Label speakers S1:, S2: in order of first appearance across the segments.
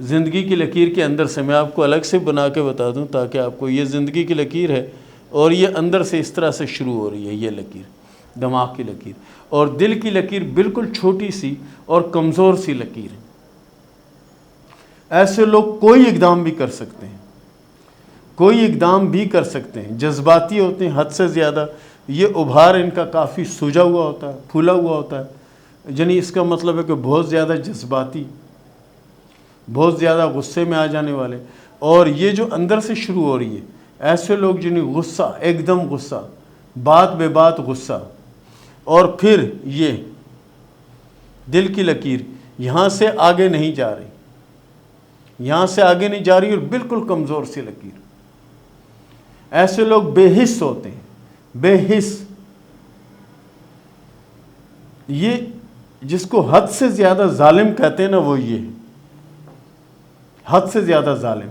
S1: زندگی کی لکیر کے اندر سے، میں آپ کو الگ سے بنا کے بتا دوں تاکہ آپ کو، یہ زندگی کی لکیر ہے اور یہ اندر سے اس طرح سے شروع ہو رہی ہے، یہ لکیر دماغ کی لکیر، اور دل کی لکیر بالکل چھوٹی سی اور کمزور سی لکیر ہے۔ ایسے لوگ کوئی اقدام بھی کر سکتے ہیں، کوئی اقدام بھی کر سکتے ہیں، جذباتی ہوتے ہیں حد سے زیادہ، یہ ابھار ان کا کافی سوجا ہوا ہوتا ہے، پھولا ہوا ہوتا ہے، یعنی اس کا مطلب ہے کہ بہت زیادہ جذباتی، بہت زیادہ غصے میں آ جانے والے، اور یہ جو اندر سے شروع ہو رہی ہے، ایسے لوگ جنہیں غصہ، ایک دم غصہ، بات بے بات غصہ، اور پھر یہ دل کی لکیر یہاں سے آگے نہیں جا رہی، یہاں سے آگے نہیں جا رہی اور بالکل کمزور سی لکیر۔ ایسے لوگ بے حس ہوتے ہیں، بے حس، یہ جس کو حد سے زیادہ ظالم کہتے ہیں نا، وہ یہ حد سے زیادہ ظالم،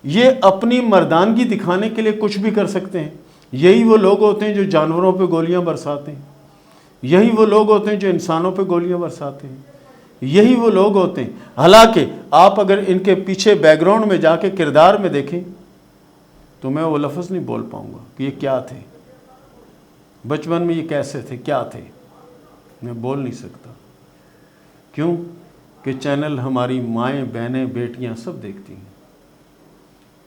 S1: یہ اپنی مردانگی دکھانے کے لیے کچھ بھی کر سکتے ہیں۔ یہی وہ لوگ ہوتے ہیں جو جانوروں پہ گولیاں برساتے ہیں، یہی وہ لوگ ہوتے ہیں جو انسانوں پہ گولیاں برساتے ہیں، یہی وہ لوگ ہوتے ہیں۔ حالانکہ آپ اگر ان کے پیچھے بیک گراؤنڈ میں جا کے کردار میں دیکھیں تو میں وہ لفظ نہیں بول پاؤں گا کہ یہ کیا تھے، بچپن میں یہ کیسے تھے، کیا تھے، میں بول نہیں سکتا۔ کیوں کہ چینل ہماری مائیں، بہنیں، بیٹیاں سب دیکھتی ہیں،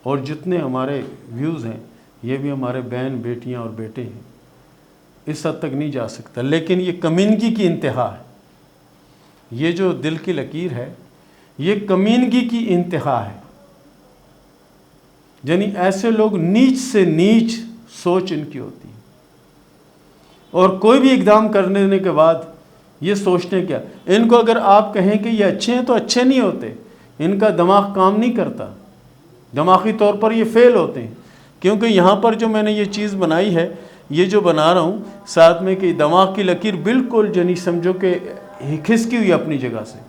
S1: اور جتنے ہمارے ویوز ہیں یہ بھی ہمارے بہن، بیٹیاں اور بیٹے ہیں، اس حد تک نہیں جا سکتا۔ لیکن یہ کمینگی کی انتہا ہے، یہ جو دل کی لکیر ہے یہ کمینگی کی انتہا ہے، یعنی ایسے لوگ نیچ سے نیچ سوچ ان کی ہوتی ہے، اور کوئی بھی اقدام کرنے کے بعد یہ سوچتے کیا، ان کو اگر آپ کہیں کہ یہ اچھے ہیں تو اچھے نہیں ہوتے، ان کا دماغ کام نہیں کرتا، دماغی طور پر یہ فیل ہوتے ہیں۔ کیونکہ یہاں پر جو میں نے یہ چیز بنائی ہے، یہ جو بنا رہا ہوں ساتھ میں، کہ دماغ کی لکیر بالکل جنی سمجھو کہ کھسکی ہوئی اپنی جگہ سے،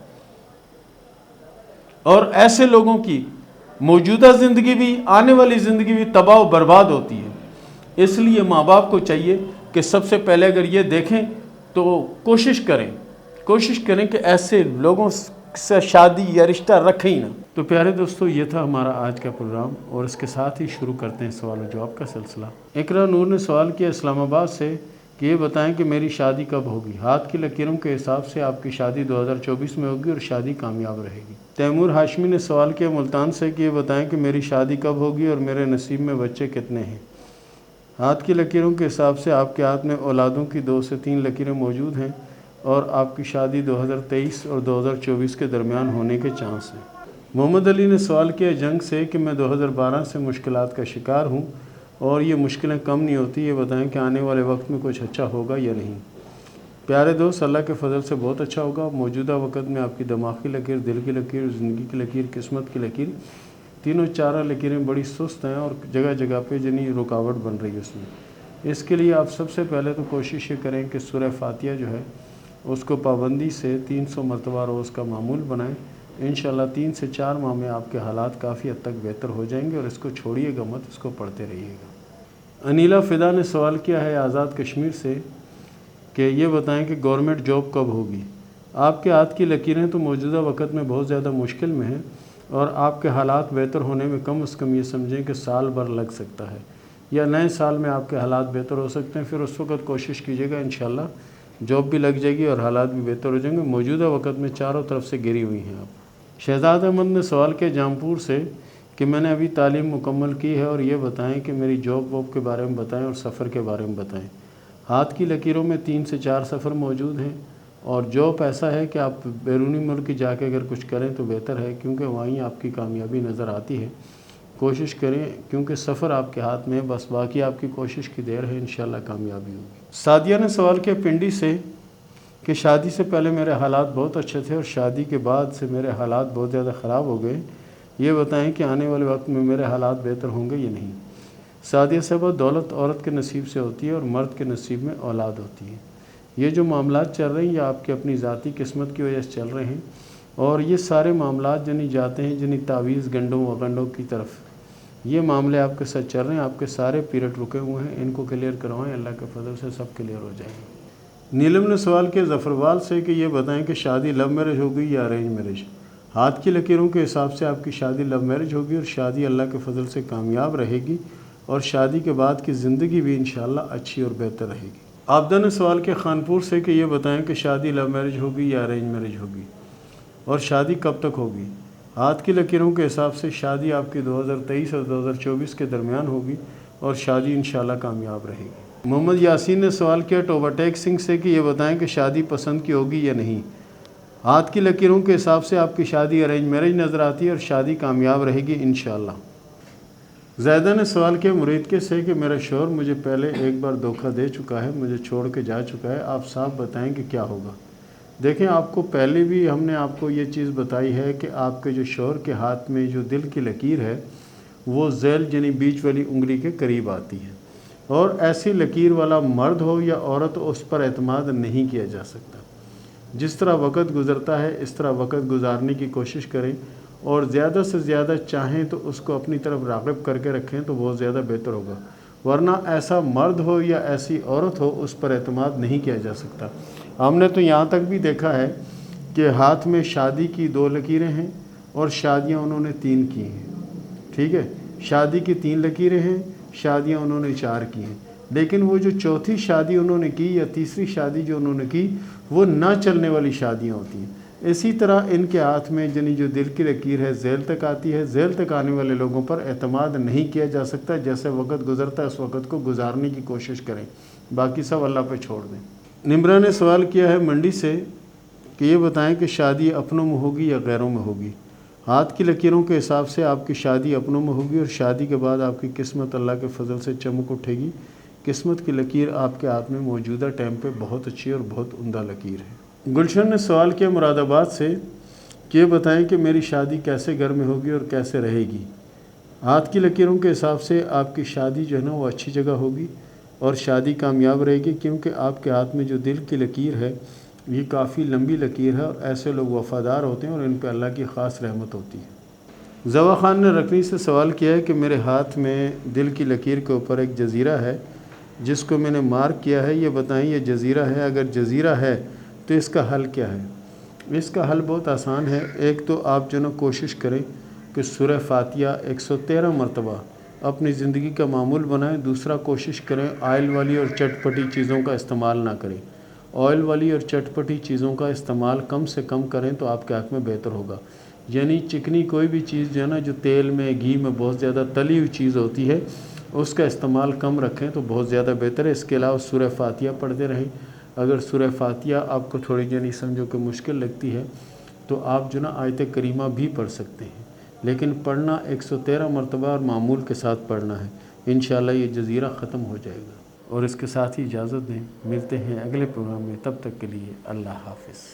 S1: اور ایسے لوگوں کی موجودہ زندگی بھی، آنے والی زندگی بھی تباہ و برباد ہوتی ہے۔ اس لیے ماں باپ کو چاہیے کہ سب سے پہلے اگر یہ دیکھیں تو کوشش کریں کہ ایسے لوگوں سے شادی یا رشتہ رکھیں ہی نہ۔ تو پیارے دوستو، یہ تھا ہمارا آج کا پروگرام، اور اس کے ساتھ ہی شروع کرتے ہیں سوال و جواب کا سلسلہ۔ اقرا نور نے سوال کیا اسلام آباد سے کہ یہ بتائیں کہ میری شادی کب ہوگی؟ ہاتھ کی لکیروں کے حساب سے آپ کی شادی 2024 میں ہوگی اور شادی کامیاب رہے گی۔ تیمور ہاشمی نے سوال کیا ملتان سے کہ یہ بتائیں کہ میری شادی کب ہوگی اور میرے نصیب میں بچے کتنے ہیں؟ ہاتھ کی لکیروں کے حساب سے آپ کے ہاتھ میں اولادوں کی 2 سے 3 لکیریں موجود ہیں، اور آپ کی شادی 2023 اور 2024 کے درمیان ہونے کے چانس ہیں۔ محمد علی نے سوال کیا جنگ سے کہ میں 2012 سے مشکلات کا شکار ہوں اور یہ مشکلیں کم نہیں ہوتی، یہ بتائیں کہ آنے والے وقت میں کچھ اچھا ہوگا یا نہیں؟ پیارے دوست، اللہ کے فضل سے بہت اچھا ہوگا۔ موجودہ وقت میں آپ کی دماغ کی لکیر، دل کی لکیر، زندگی کی لکیر، قسمت کی لکیر، تینوں چارہ لکیریں بڑی سست ہیں اور جگہ جگہ پہ جنی رکاوٹ بن رہی ہے اس میں۔ اس کے لیے آپ سب سے پہلے تو کوشش یہ کریں کہ سورہ فاتحہ جو ہے اس کو پابندی سے 300 مرتبہ روز کا معمول بنائیں۔ انشاءاللہ 3 سے 4 ماہ میں آپ کے حالات کافی حد تک بہتر ہو جائیں گے، اور اس کو چھوڑیے گا مت، اس کو پڑھتے رہیے گا۔ انیلا فدا نے سوال کیا ہے آزاد کشمیر سے کہ یہ بتائیں کہ گورنمنٹ جاب کب ہوگی؟ آپ کے ہاتھ کی لکیریں تو موجودہ وقت میں بہت زیادہ مشکل میں ہیں، اور آپ کے حالات بہتر ہونے میں کم از کم یہ سمجھیں کہ سال بھر لگ سکتا ہے، یا نئے سال میں آپ کے حالات بہتر ہو سکتے ہیں۔ پھر اس وقت کوشش کیجیے گا، انشاءاللہ جاب بھی لگ جائے گی اور حالات بھی بہتر ہو جائیں گے۔ موجودہ وقت میں چاروں طرف سے گھری ہوئی ہیں آپ۔ شہزاد احمد نے سوال کیا جامپور سے کہ میں نے ابھی تعلیم مکمل کی ہے، اور یہ بتائیں کہ میری جاب واب کے بارے میں بتائیں اور سفر کے بارے میں بتائیں۔ ہاتھ کی لکیروں میں 3 سے 4 سفر موجود ہیں، اور جاب ایسا ہے کہ آپ بیرونی ملک جا کے اگر کچھ کریں تو بہتر ہے، کیونکہ وہیں آپ کی کامیابی نظر آتی ہے۔ کوشش کریں، کیونکہ سفر آپ کے ہاتھ میں ہے، بس باقی آپ کی کوشش کی دیر ہے، انشاءاللہ کامیابی ہوگی۔ سعدیہ نے سوال کیا پنڈی سے کہ شادی سے پہلے میرے حالات بہت اچھے تھے اور شادی کے بعد سے میرے حالات بہت زیادہ خراب ہو گئے، یہ بتائیں کہ آنے والے وقت میں میرے حالات بہتر ہوں گے یا نہیں؟ سعدیہ صاحبہ، دولت عورت کے نصیب سے ہوتی ہے اور مرد کے نصیب میں اولاد ہوتی ہے۔ یہ جو معاملات چل رہے ہیں یہ آپ کی اپنی ذاتی قسمت کی وجہ سے چل رہے ہیں، اور یہ سارے معاملات جنہیں جاتے ہیں جنہیں تعویذ گنڈوں وغنڈوں کی طرف، یہ معاملے آپ کے ساتھ چل رہے ہیں، آپ کے سارے پیریڈ رکے ہوئے ہیں، ان کو کلیئر کروائیں، اللہ کے فضل سے سب کلیئر ہو جائیں گے۔ نیلم نے سوال کیا ظفروال سے کہ یہ بتائیں کہ شادی لو میرج ہوگی یا ارینج میرج؟ ہاتھ کی لکیروں کے حساب سے آپ کی شادی لو میرج ہوگی اور شادی اللہ کے فضل سے کامیاب رہے گی اور شادی کے بعد کی زندگی بھی انشاءاللہ اچھی اور بہتر رہے گی۔ عابدہ نے سوال کیا خانپور سے کہ یہ بتائیں کہ شادی لو میرج ہوگی یا ارینج میرج ہوگی اور شادی کب تک ہوگی؟ ہاتھ کی لکیروں کے حساب سے شادی آپ کی 2023 اور 2024 کے درمیان ہوگی اور شادی انشاءاللہ کامیاب رہے گی۔ محمد یاسین نے سوال کیا ٹوباٹیک سنگھ سے کہ یہ بتائیں کہ شادی پسند کی ہوگی یا نہیں؟ ہاتھ کی لکیروں کے حساب سے آپ کی شادی ارینج میرج نظر آتی ہے اور شادی کامیاب رہے گی انشاءاللہ۔ زیدہ نے سوال کیا مرید سے کہ میرا شوہر مجھے پہلے ایک بار دھوکہ دے چکا ہے، مجھے چھوڑ کے جا چکا ہے، آپ صاحب بتائیں کہ کیا ہوگا؟ دیکھیں، آپ کو پہلے بھی ہم نے آپ کو یہ چیز بتائی ہے کہ آپ کے جو شوہر کے ہاتھ میں جو دل کی لکیر ہے وہ ذیل یعنی بیچ والی انگلی کے قریب آتی ہے، اور ایسی لکیر والا مرد ہو یا عورت ہو اس پر اعتماد نہیں کیا جا سکتا۔ جس طرح وقت گزرتا ہے اس طرح وقت گزارنے کی کوشش کریں اور زیادہ سے زیادہ چاہیں تو اس کو اپنی طرف راغب کر کے رکھیں تو بہت زیادہ بہتر ہوگا، ورنہ ایسا مرد ہو یا ایسی عورت ہو اس پر اعتماد نہیں کیا جا سکتا۔ ہم نے تو یہاں تک بھی دیکھا ہے کہ ہاتھ میں شادی کی 2 لکیریں ہیں اور شادیاں انہوں نے 3 کی ہیں، ٹھیک ہے، شادی کی 3 لکیریں ہیں، شادیاں انہوں نے 4 کی ہیں، لیکن وہ جو چوتھی شادی انہوں نے کی یا تیسری شادی جو انہوں نے کی وہ نہ چلنے والی شادیاں ہوتی ہیں۔ اسی طرح ان کے ہاتھ میں یعنی جو دل کی لکیر ہے ذیل تک آتی ہے، ذیل تک آنے والے لوگوں پر اعتماد نہیں کیا جا سکتا۔ جیسے وقت گزرتا ہے اس وقت کو گزارنے کی کوشش کریں، باقی سب اللہ پہ چھوڑ دیں۔ نمرہ نے سوال کیا ہے منڈی سے کہ یہ بتائیں کہ شادی اپنوں میں ہوگی یا غیروں میں ہوگی؟ ہاتھ کی لکیروں کے حساب سے آپ کی شادی اپنوں میں ہوگی اور شادی کے بعد آپ کی قسمت اللہ کے فضل سے چمک اٹھے گی۔ قسمت کی لکیر آپ کے ہاتھ میں موجودہ ٹائم پہ بہت اچھی اور بہت عمدہ لکیر ہے۔ گلشن نے سوال کیا مراد آباد سے کہ یہ بتائیں کہ میری شادی کیسے گھر میں ہوگی اور کیسے رہے گی؟ ہاتھ کی لکیروں کے حساب سے آپ کی شادی جو ہے نا وہ اچھی جگہ ہوگی اور شادی کامیاب رہے گی، کیونکہ آپ کے ہاتھ میں جو دل کی لکیر ہے یہ کافی لمبی لکیر ہے اور ایسے لوگ وفادار ہوتے ہیں اور ان پہ اللہ کی خاص رحمت ہوتی ہے۔ زوا خان نے رکنی سے سوال کیا ہے کہ میرے ہاتھ میں دل کی لکیر کے اوپر ایک جزیرہ ہے جس کو میں نے مارک کیا ہے، یہ بتائیں یہ جزیرہ ہے؟ اگر جزیرہ ہے تو اس کا حل کیا ہے؟ اس کا حل بہت آسان ہے۔ ایک تو آپ جو نا کوشش کریں کہ سورہ فاتحہ 113 مرتبہ اپنی زندگی کا معمول بنائیں۔ دوسرا کوشش کریں آئل والی اور چٹ پٹی چیزوں کا استعمال نہ کریں، آئل والی اور چٹ پٹی چیزوں کا استعمال کم سے کم کریں تو آپ کے حق میں بہتر ہوگا۔ یعنی چکنی کوئی بھی چیز جو ہے نا جو تیل میں گھی میں بہت زیادہ تلی ہوئی چیز ہوتی ہے اس کا استعمال کم رکھیں تو بہت زیادہ بہتر ہے۔ اس کے علاوہ سورہ فاتحہ پڑھتے رہیں۔ اگر سورہ فاتحہ آپ کو تھوڑی جانی سمجھو کہ مشکل لگتی ہے تو آپ جو نا آیت کریمہ بھی پڑھ سکتے ہیں، لیکن پڑھنا 113 مرتبہ اور معمول کے ساتھ پڑھنا ہے۔ انشاءاللہ یہ جزیرہ ختم ہو جائے گا۔ اور اس کے ساتھ ہی اجازت دیں، ملتے ہیں اگلے پروگرام میں، تب تک کے لیے اللہ حافظ۔